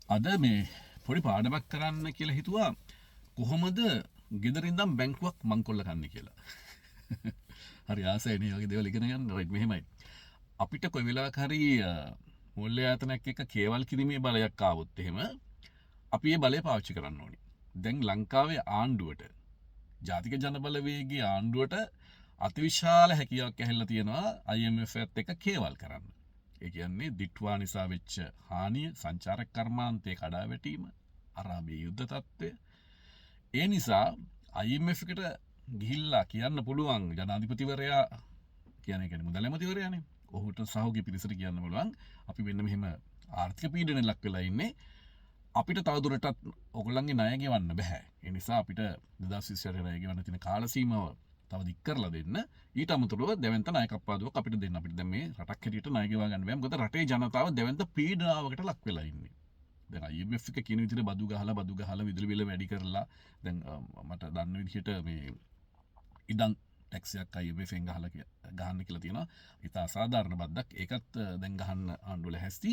අද මේ පොඩි පාඩමක් කරන්න කියලා හිතුවා කොහොමද ගෙදරින්දම් බැංකුවක් මංකොල්ල කන්න කියලා. හරි ආසයිනේ වගේ දේවල් ඉගෙන ගන්න. රයිට් මෙහෙමයි. අපිට කොයි වෙලාවක හරි මූල්‍ය ආයතනයක් එක්ක කේවල් කිරීමේ බලයක් ආවොත් එහෙම අපි ඒ බලය පාවිච්චි කරන්න ඕනේ. දැන් ලංකාවේ ආණ්ඩුවට ජාතික ජනබලවේගයේ ආණ්ඩුවට අතිවිශාල හැකියාවක් ඇහෙල්ලා තියෙනවා IMF එකත් එක්ක කේවල් කරන්න. ඒ කියන්නේ දිට්වා නිසා වෙච්ච හානිය, සංචාරක කර්මාන්තයේ කඩා වැටීම, අරාබිය යුද්ධ තත්ත්වය. ඒ නිසා IMF එකට ගිහිල්ලා කියන්න පුළුවන් ජනාධිපතිවරයා කියන්නේ මුදල් ඇමතිවරයානේ. ඔහුට සහෝගී පිරිසට කියන්න පුළුවන් අපි මෙන්න මෙහෙම ආර්ථික පීඩනයක් ලක් වෙලා ඉන්නේ. අපිට තවදුරටත් ඔයගොල්ලන්ගේ ණය ගෙවන්න බෑ. ඒ නිසා අපිට 2028 ණය ගෙවන්න තියෙන කාල සීමාව තව දික් කරලා දෙන්න. ඊට අමතරව දෙවන්ත ණය කප්පාදුවක් අපිට දෙන්න. අපිට දැන් මේ රටක් හැටියට ණය ගෙවා ගන්න බෑ. මොකද රටේ ජනතාව දෙවන්ත පීඩනාවකට ලක් වෙලා ඉන්නේ. දැන් IMF එක කියන විදිහට බදු ගහලා විදුලි බිල වැඩි කරලා දැන් මට දන්න විදිහට මේ ඉඩම් ටැක්සයක් IMF එකෙන් ගහන්න කියලා තියෙනවා. ඒක අසාධාරණ බද්දක්. ඒකත් දැන් ගහන්න ආණ්ඩුව ලැහැස්ති.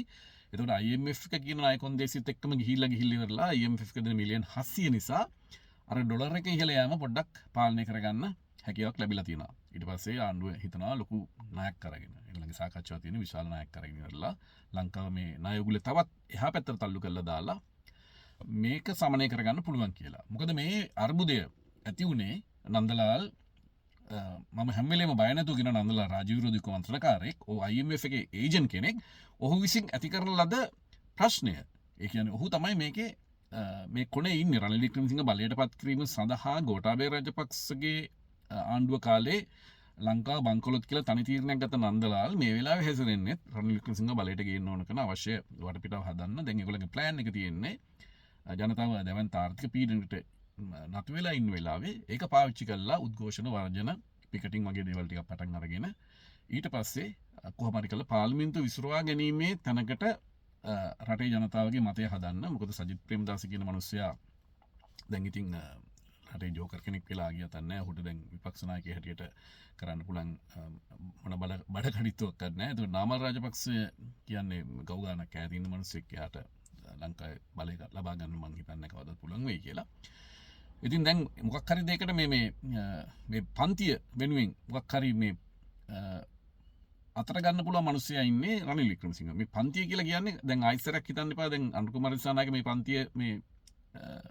එතකොට IMF එක කියන ණය කොන්දේසියත් එක්කම ගිහිල්ලා ඉවරලා IMF එක දෙන මිලියන් 700 නිසා අර ඩොලර් එක ඉහළ යෑම පොඩ්ඩක් පාලනය කරගන්න හැකියාවක් ලැබිලා තියෙනවා. ඊට පස්සේ ආණ්ඩුව හිතනවා ලොකු ණයක් අරගෙන. ඒගොල්ලන්ගේ සාකච්ඡාව තියෙන විශාල ණයක් අරගෙන ඉවරලා ලංකාව මේ ණය උගුලේ තවත් එහා පැත්තට තල්ලු කරලා දාලා මේක සමනය කරගන්න පුළුවන් කියලා. මොකද මේ අර්බුදය ඇති උනේ නන්දලාල් මම හැම වෙලේම බය නැතුව කියන නන්දලාල් රාජ්‍ය විරෝධී කොමන්ත්‍රණකාරයෙක් IMF එකේ ඒජන්ට් කෙනෙක් ඔහු විසින් ඇති කරන ලද ප්‍රශ්නය. ඒ කියන්නේ ඔහු තමයි මේකේ මේ කොනේ ඉන්නේ. රනිල් වික්‍රමසිංහ බලයට පත් කිරීම සඳහා ගෝඨාභය රාජපක්ෂගේ ආණ්ඩුව කාලේ ලංකාව බංකොලොත් කියලා තනි තීරණයක් ගත්ත නන්දලාල් මේ වෙලාවේ හැසිරෙන්නේ රනිල් වික්‍රමසිංහ බලයට ගේන්න ඕන කරන අවශ්‍ය වටපිටාව හදන්න. දැන් ඒගොල්ලන්ගේ ප්ලෑන් එක තියෙන්නේ ජනතාව දැවන්ත ආර්ථික පීඩනයට නතු වෙලා ඉන්න වෙලාවේ ඒක පාවිච්චි කරලා උද්ඝෝෂණ වර්ජන පිකටින් වගේ දේවල් ටිකක් පටන් අරගෙන ඊට පස්සේ කොහොම හරි කරලා පාර්ලිමේන්තුව විසිරවා ගැනීමේ තැනකට රටේ ජනතාවගේ මතය හදන්න. මොකද සජිත් ප්‍රේමදාස කියන මිනිස්සයා දැන් ඉතින් රටේ ජෝකර් කෙනෙක් වෙලා ගියා තන්නේ. ඔහුට දැන් විපක්ෂ නායකයෙක් හැටියට කරන්න පුළුවන් මොන බඩ කඩਿੱතුවක් නැහැ. ඒක නාමල් රාජපක්ෂ කියන්නේ ගව් ගන්නක් ඈත ඉන්න මිනිස්සෙක් යාට ලංකාවේ බලය ලබා ගන්න මං හිතන්නේ කවදාවත් පුළුවන් වෙයි කියලා. ඉතින් දැන් මොකක් හරි දෙයකට මේ පන්තිය වෙනුවෙන් මොකක් හරි මේ අතර ගන්න පුළුවන් මිනිස්සයා ඉන්නේ රනිල් වික්‍රමසිංහ. මේ පන්තිය කියලා කියන්නේ දැන් ආයිසරක් හිතන්න එපා. දැන් අනුර කුමාර දිසානායක මේ පන්තිය මේ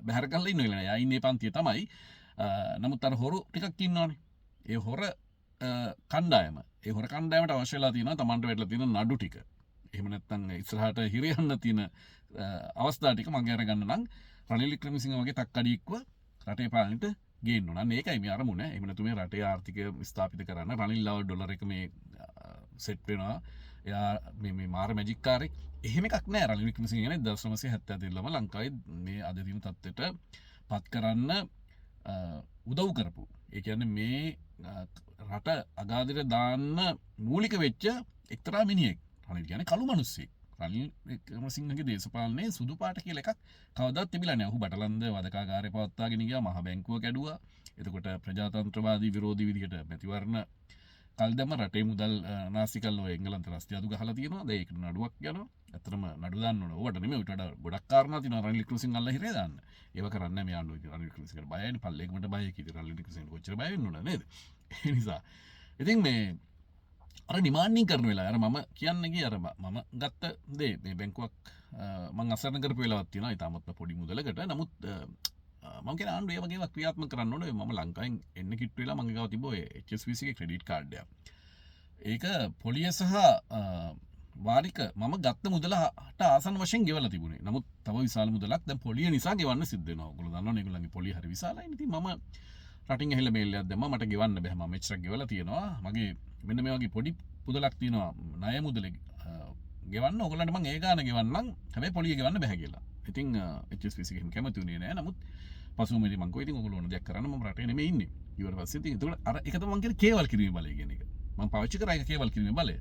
බැහැර කරලා ඉන්න වෙලාව. යා ඉන්නේ පන්තිය තමයි. නමුත් අර හොරු ටිකක් ඉන්නවනේ. ඒ හොර කණ්ඩායම. ඒ හොර කණ්ඩායමට අවශ්‍ය වෙලා තියෙනවා Tamanට වැටලා තියෙන නඩු ටික. එහෙම නැත්නම් ඉස්සරහට හිරියන්න තියෙන අවස්ථා ටික මගේ අරගන්න නම් රනිල් වික්‍රමසිංහ වගේ තක්කඩියෙක්ව රටේ පාලනයට ගේන්න ඕන. අන්න ඒකයි මේ අරමුණ. එහෙම නැතු මේ රටේ ආර්ථිකය ස්ථාපිත කරන්න රනිල් ලව ඩොලර් එක මේ සෙට් වෙනවා. එයා මේ මාර මැජික් කාරෙක්. එහෙම එකක් නෑ. රනිල් වික්‍රමසිංහ කියන්නේ 1972 ළම ලංකාවේ මේ අද දින තත්ත්වයට පත් කරන්න උදව් කරපු. ඒ කියන්නේ මේ රට අගාධයට දාන්න මූලික වෙච්ච එක්තරා මිනිහෙක්. රනිල් කියන්නේ කළු මිනිස්සෙක්. රනිල් වික්‍රමසිංහගේ දේශපාලනයේ සුදු පාට කියලා එකක් කවදාවත් තිබිලා නැහැ. ඔහු බටලන්ද වදකාගාරය පවත්වාගෙන ගියා, මහ බැංකුව කැඩුවා. එතකොට ප්‍රජාතන්ත්‍රවාදී විරෝධී විදිහට මැතිවරණ කල් දැම්ම රටේ මුදල් නාස්ති කළා. ඔය එංගලන්ත රස්තිය අඩු ගහලා තියෙනවා. දැන් ඒකට නඩුවක් යනවා. ඇත්තටම නඩු දාන්න ඕන. ඕකට නෙමෙයි උට වඩා ගොඩක් කාරණා තියෙනවා රනිල් වික්‍රමසිංහ අල්ල හිරේ දාන්න. ඒව කරන්නේ නැහැ මේ ආණ්ඩුව. රනිල් වික්‍රමසිංහට බයයිනේ පල්ලේකමට බයයි කීදී රනිල් වික්‍රමසිංහට කොච්චර බය වෙන්න ඕනද නේද? ඒ නිසා ඉතින් මේ අර ඩිමාන්ඩින් කරන වෙලාව අර මම කියන්නේ ගිය අර මම ගත්ත දේ මේ බැංකුවක් මම අසරණ කරපු වෙලාවක් තියෙනවා. ඊටමත්ම පොඩි මුදලකට. නමුත් මම කියන ආණ්ඩුව ඒ වගේ ඒවා ක්‍රියාත්මක කරන්න ඕනේ. මම ලංකාවෙන් එන්න කිට්ටු වෙලා මගේ ගාව තිබ්බ ඔය HSBC ගේ ක්‍රෙඩිට් කාඩ් එක. ඒක පොලිය සහ වාරික මම ගත්ත මුදලට ආසන්න වශයෙන් ගෙවලා තිබුණේ. නමුත් තව විශාල මුදලක් දැන් පොලිය නිසා ගෙවන්න සිද්ධ වෙනවා. ඔයගොල්ලෝ දන්නවනේ ඒගොල්ලන්ගේ පොලිය හරි විශාලයි. ඉතින් මම රටින් ඇහිලා මේල් එකක් දැම්මා. මට ගෙවන්න බෑ. මම මෙච්චරක් ගෙවලා තියෙනවා. මගේ මෙන්න මේ වගේ පොඩි පුදලක් තියෙනවා. ණය මුදලේ ගෙවන්න ඕගොල්ලන්ට මම ඒ ගාන ගෙවන්නම්. හැබැයි පොලිය ගෙවන්න බෑ කියලා. ඉතින් HSBC එකෙන් කැමති උනේ නෑ. නමුත් පසුව මෙතන මං කොයි ඉතින් ඔයගොල්ලෝ ඕන දෙයක් කරන්න මම රටේ නෙමෙයි ඉන්නේ. ඊට පස්සේ ඉතින් ඒක අර එක තමයි මං කියන්නේ කේවල් කිරීමේ බලය කියන එක. මම පාවිච්චි කරා ඒක කේවල් කිරීමේ බලය.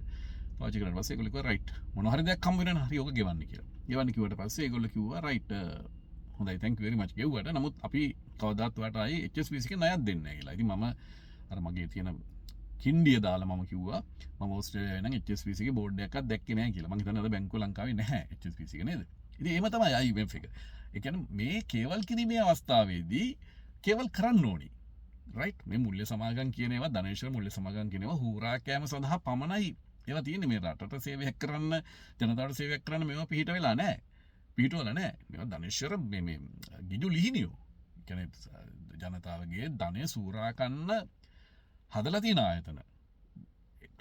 පාවිච්චි කරලා පස්සේ ඒගොල්ලෝ කිව්වා රයිට් මොන හරි දෙයක් හම්බ වෙනවා හරි ඕක ගෙවන්න කියලා. ගෙවන්න කිව්වට පස්සේ ඒගොල්ලෝ කිව්වා රයිට් හොඳයි thank you very much ගෙව්වට. නමුත් අපි කවදාත් ඔයාලට ආයේ HSBC එකේ ණයක් දෙන්නේ නැහැ කියලා. ඉතින් මම අර මගේ තියෙන කින්ඩිය දාලා මම කිව්වා මම ඕස්ට්‍රේලියාවේ නම් HSBC එකේ බෝඩ් එකක් දැක්කේ නැහැ කියලා. මං හිතන්නේ අද බැංකුව ලංකාවේ නැහැ HSBC එක නේද? ඉතින් එහෙම තමයි IMF එක. ඒ කියන්නේ මේ කේවල් කිරීමේ අවස්ථාවේදී කේවල් කරන්න ඕනි. රයිට්, මේ මුල්‍ය සමාගම් කියන ඒවා ධනේශ්වර මුල්‍ය සමාගම් කියන ඒවා හුරා කෑම සඳහා පමණයි ඒවා තියෙන්නේ. මේ රටට සේවයක් කරන්න, ජනතාවට සේවයක් කරන්න මේවා පිහිට වෙලා නැහැ. පිහිටවල නැහැ. මේවා ධනේශ්වර මේ ගිජු ලිහිනියෝ. කියන්නේ ජනතාවගේ ධනය සූරා කන්න හදලා තියෙන ආයතන.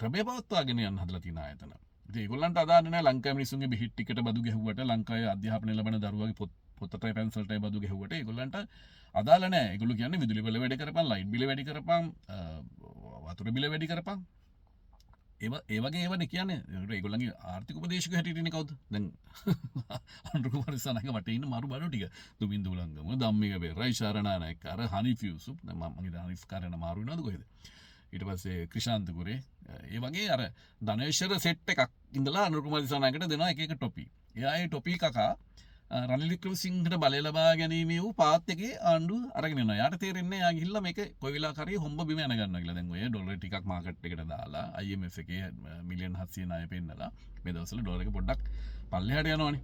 ක්‍රමයේ පවත්වාගෙන යන්න හදලා තියෙන ආයතන. ඉතින් ඒගොල්ලන්ට අදාළ නැහැ ලංකාවේ මිනිස්සුන්ගේ බිහිට් ටිකට බදු ගැහුවට, ලංකාවේ අධ්‍යාපනය ලබන දරුවගේ පොතටයි පැන්සල්ටයි බදු ගැහුවට ඒගොල්ලන්ට අදාළ නැහැ. ඒගොල්ලෝ කියන්නේ විදුලි බිල වැඩි කරපන්, ලයිට් බිල වැඩි කරපන්, වතුර බිල වැඩි කරපන්. ඒ වගේ ඒවානේ කියන්නේ. ඒගොල්ලන්ගේ ආර්ථික උපදේශක හැටියට ඉන්නේ කවුද? දැන් අනුර කුමාර දිසානායක වටේ ඉන්න මාරු බඩු ටික. දුමින්දු උලංගම, ධම්මික බේරයි, ශරණානායක, අර හනීෆ් යූසුෆ්, දැන් මම හිතා හනීෆ් කාරණ මාරු වෙනවද කොහෙද? ඊට පස්සේ ක්‍රිෂාන්ත කුරේ, ඒ වගේ අර ධනේශ්වර සෙට් එකක් ඉඳලා අනුර කුමාර දිසානායකට දෙනවා එක එක ටොපි. එයා ඒ ටොපි කකා රනිල් වික්‍රමසිංහට බලය ලබා ගැනීම වූ පාත් එකේ ආණ්ඩුව අරගෙන යනවා. යාට තේරෙන්නේ යා ගිහිල්ලා මේක කොයි වෙලාවක හරි හොම්බ බිම යන ගන්නවා කියලා. දැන් ඔය ඩොලර් ටිකක් මාකට් එකට දාලා IMF එකේ මිලියන් 700 ණය පෙන්නලා මේ දවස්වල ඩොලර් එක පොඩ්ඩක් පල්ලෙහාට යනවනේ.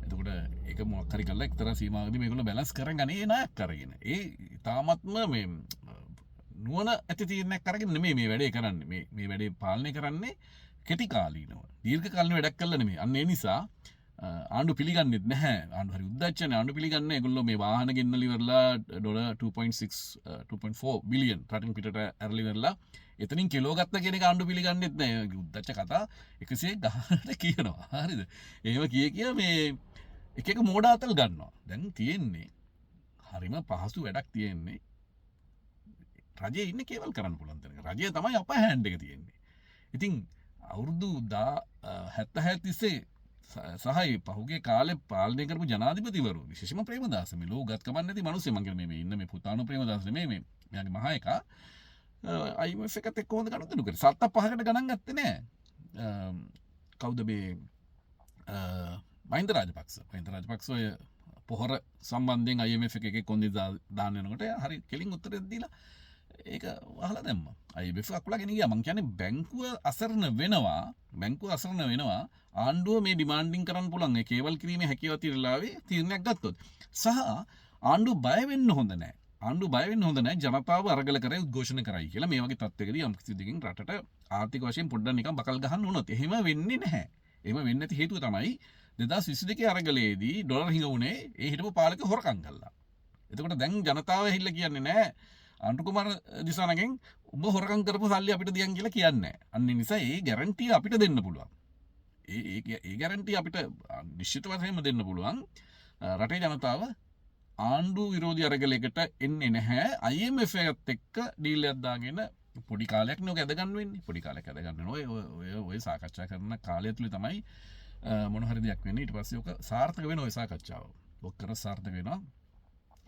එතකොට ඒක මොකක් හරි කරලා එක්තරා සීමාවකදී මේගොල්ලෝ බැලන්ස් කරගෙන ඒ ණයක් අරගෙන ඒ තාමත්ම මේ නුවණ ඇති තීරණයක් අරගෙන නෙමෙයි මේ වැඩේ කරන්නේ. මේ වැඩේ පාලනය කරන්නේ කෙටි කාලීනව. දීර්ඝ කාලීන වැඩක් කළා නෙමෙයි. අන්න ඒ නිසා ආණ්ඩු පිළිගන්නෙත් නැහැ. ආණ්ඩු හරි උද්දච්චනේ. ආණ්ඩු පිළිගන්නේ ඒගොල්ලෝ මේ වාහන ගෙන්නලා ඉවරලා ඩොලර් 2.4 බිලියන් රටින් පිටට ඇරලා ඉවරලා එතනින් කිලෝ ගත්ත කෙනෙක් ආණ්ඩු පිළිගන්නෙත් නැහැ. උද්දච්ච කතා 100 ගහනට කියනවා. හරිද? එහෙම කිය මේ එක එක මෝඩාතල් ගන්නවා. දැන් තියෙන්නේ හරිම පහසු වැඩක් තියෙන්නේ. රජයේ ඉන්නේ කේවල් කරන්න පුළුවන් තැනක. රජය තමයි අප හෑන්ඩ් එක තියෙන්නේ. ඉතින් අවුරුදු 70 තිස්සේ සහයි පහුගේ කාලේ පාලනය කරපු ජනාධිපතිවරු විශේෂම ප්‍රේමදාස මේ ලෝකගතකම නැති මිනිස්සු මං කියන්නේ මේ ඉන්න මේ පුතාණු ප්‍රේමදාස නෙමෙයි මේ මෙයාගේ මහා එකා IMF එකත් එක්ක හොඳ ගනුදෙනු කරේ. සත්ත පහකට ගණන් ගත්තේ නෑ. කවුද මේ මහින්ද රාජපක්ෂ ඔය පොහොර සම්බන්ධයෙන් IMF එකේ කොන්දේ දාන්න යනකොට හරි කෙලින් උත්තරයක් දීලා ඒක අහලා දැම්මා. IMF අකුලගෙන ගියා. මං කියන්නේ බැංකුව අසරණ වෙනවා ආණ්ඩුව මේ ඩිමාන්ඩින් කරන්න පුළුවන් ඒ කේවල් කිරීමේ හැකියාව තිරලාවේ තීරණයක් ගත්තොත්. සහ ආණ්ඩුව බය වෙන්න හොඳ නැහැ. ජනතාව අරගල කරේ උද්ඝෝෂණ කරයි කියලා මේ වගේ තත්ත්වයකදී යම් කිසි දෙකින් රටට ආර්ථික වශයෙන් පොඩ්ඩක් නිකන් බකල් ගහන්න වුණොත් එහෙම වෙන්නේ නැහැ. එහෙම වෙන්නේ නැති හේතුව තමයි 2022 අරගලයේදී ඩොලර් හිඟ වුණේ ඒ හිටපු පාලක හොරකම් කළා. එතකොට දැන් ජනතාව ඇහිල්ලා කියන්නේ නැහැ අනුර කුමාර දිසානාගෙන් ඔබ හොරකම් කරපු සල්ලි අපිට දියන් කියලා කියන්නේ නැහැ. අන්න ඒ නිසා ඒ ගැරන්ටිය අපිට දෙන්න පුළුවන්. ඒ ගැරන්ටිය අපිට නිශ්චිත වශයෙන්ම දෙන්න පුළුවන්. රටේ ජනතාව ආණ්ඩු විරෝධී අරගලයකට එන්නේ නැහැ. IMF එකත් එක්ක ඩීල් එකක් දාගෙන පොඩි කාලයක් නේ ඔක ඇද ගන්න වෙන්නේ. පොඩි කාලයක් ඇද ගන්න ඔය සාකච්ඡා කරන කාලය තුල තමයි මොන හරි දෙයක් වෙන්නේ. ඊට පස්සේ ඔක සාර්ථක වෙන ඔය සාකච්ඡාව. ඔක්කර සාර්ථක වෙනවා.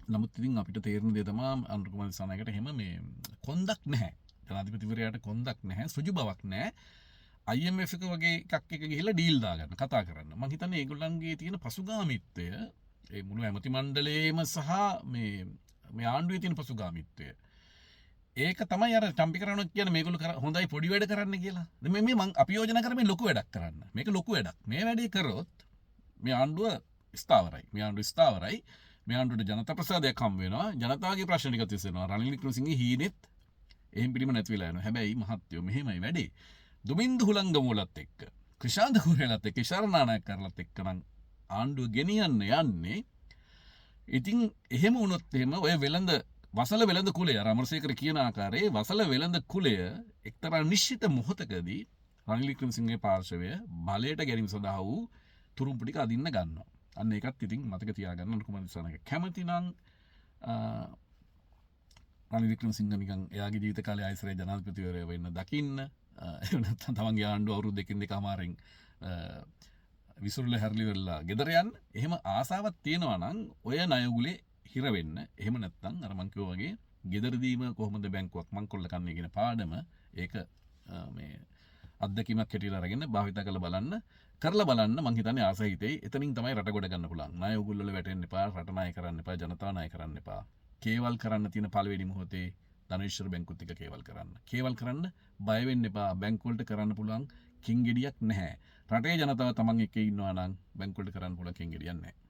නමුත් ඉතින් අපිට තේරෙන දේ තමයි අනුර කුමාර දිසානායකට එහෙම මේ කොන්දක් නැහැ. ජනාධිපතිවරයාට කොන්දක් නැහැ. සුජු බවක් නැහැ. IMF එක වගේ එකක් එක ගිහිල්ලා ඩීල් දාගන්න කතා කරන්න. මම හිතන්නේ ඒගොල්ලන්ගේ තියෙන පසුගාමීත්වය ඒ මුළු ඇමති මණ්ඩලයේම සහ මේ ආණ්ඩුවේ තියෙන පසුගාමීත්වය ඒක තමයි අර චම්පි කරනවා කියන්නේ මේගොල්ලෝ හොඳයි පොඩි වැඩ කරන්න කියලා. දැන් මේ මම අපි යෝජනා කරන්නේ ලොකු වැඩක් කරන්න. මේක ලොකු වැඩක්. මේ වැඩේ කරොත් මේ ආණ්ඩුව ස්ථාවරයි. මේ ආණ්ඩුවට ජනතා ප්‍රසාදයක් හම් වෙනවා. ජනතාවගේ ප්‍රශ්න ටික තිස්සෙනවා. රනිල් වික්‍රමසිංහගේ හීනෙත් එහෙම් පිළිම නැති වෙලා යනවා. හැබැයි මහත්යෝ මෙහෙමයි වැඩේ. දුමින්දු හුලංගමුලත් එක්ක ක්‍රිෂාන්ත කුරේලත් එක්ක ශරණානායක කරලත් එක්ක නම් ආණ්ඩුව ගෙනියන්න යන්නේ. ඉතින් එහෙම වුණොත් එහෙම ඔය වසල වෙළඳ කුලය අමරසේකර කියන ආකාරයේ වසල වෙළඳ කුලය එක්තරා නිශ්චිත මොහොතකදී රනිල් වික්‍රමසිංහගේ පාර්ශවය බලයට ගැනීම සඳහා වූ තුරුම්පු ටික අදින්න ගන්නවා. අන්න ඒකත් ඉතින් මතක තියාගන්න අනුර කුමාර දිසානායක කැමති නම් රනිල් වික්‍රමසිංහ නිකන් එයාගේ ජීවිත කාලේ ආයසරේ ජනාධිපතිවරයා වෙන්න දකින්න එහෙම නැත්නම් තමන්ගේ ආණ්ඩුව අවුරුදු දෙකකින් දෙකමාරෙන් විසුරුල හැරලි වෙලා ගෙදර යන්න එහෙම ආසාවක් තියෙනවා නම් ඔය ණයගුලේ හිර වෙන්න. එහෙම නැත්නම් අර මං කිව්වා වගේ ගෙදරදීම කොහොමද බැංකුවක් මංකොල්ල කන්නේ කියන පාඩම ඒක මේ අත්දැකීමක් හැටියට අරගෙන භාවිත කරලා බලන්න මං හිතන්නේ ආසහිතේ එතනින් තමයි රට ගොඩ ගන්න පුළුවන්. ණය උගුල් වල වැටෙන්න එපා, රට ණය කරන්න එපා, ජනතාව ණය කරන්න එපා. කේවල් කරන්න තියෙන පළවෙනි මොහොතේ ධනේශ්වර බැංකුවත් එක්ක කේවල් කරන්න බය වෙන්න එපා. බැංකුව වලට කරන්න පුළුවන් කිංගෙඩියක් නැහැ. රටේ ජනතාව තමන් එක්ක ඉන්නවා නම් බැංකුවලට කරන්න පුළුවන් කෙන් ගෙඩියක් නැහැ.